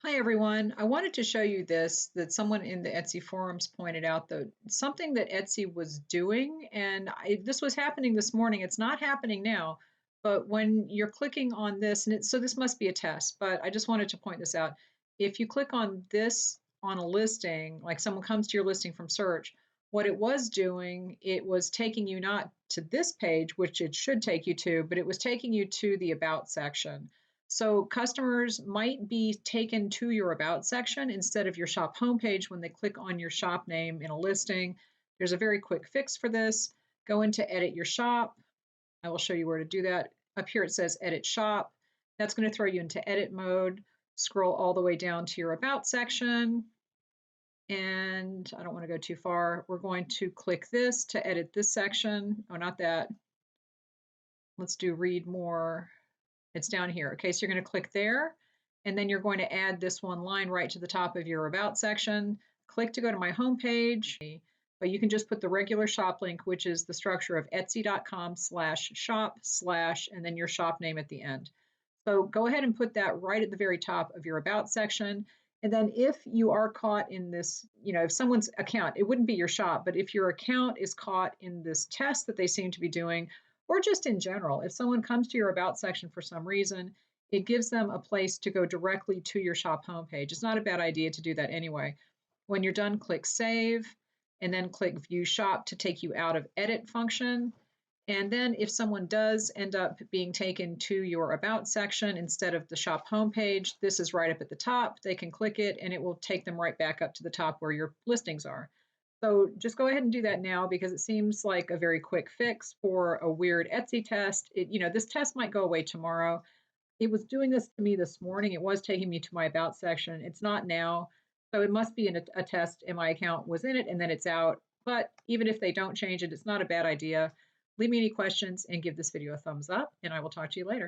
Hi everyone. I wanted to show you this that someone in the Etsy forums pointed out that something that Etsy was doing, and this was happening this morning. It's not happening now, but when you're clicking on this, so this must be a test, but I just wanted to point this out. If you click on this on a listing, like someone comes to your listing from search, what it was doing, it was taking you not to this page, which it should take you to, but it was taking you to the About section. So customers might be taken to your About section instead of your shop homepage when they click on your shop name in a listing. There's a very quick fix for this. Go into Edit Your Shop. I will show you where to do that. Up here it says Edit Shop. That's going to throw you into edit mode. Scroll all the way down to your About section. And I don't want to go too far. We're going to click this to edit this section. Oh, not that. Let's do Read More. It's down here. Okay, so you're going to click there, and then you're going to add this one line right to the top of your About section. Click to go to my home page, but you can just put the regular shop link, which is the structure of etsy.com/shop/ and then your shop name at the end. So go ahead and put that right at the very top of your About section. And then if you are caught in this, if someone's account, it wouldn't be your shop, but if your account is caught in this test that they seem to be doing, or just in general, if someone comes to your About section for some reason, it gives them a place to go directly to your shop homepage. It's not a bad idea to do that anyway. When you're done, click Save, and then click View Shop to take you out of Edit function. And then if someone does end up being taken to your About section instead of the shop homepage, this is right up at the top. They can click it and it will take them right back up to the top where your listings are. So just go ahead and do that now because it seems like a very quick fix for a weird Etsy test. This test might go away tomorrow. It was doing this to me this morning. It was taking me to my About section. It's not now. So it must be in a test and my account was in it and then it's out. But even if they don't change it, it's not a bad idea. Leave me any questions and give this video a thumbs up, and I will talk to you later.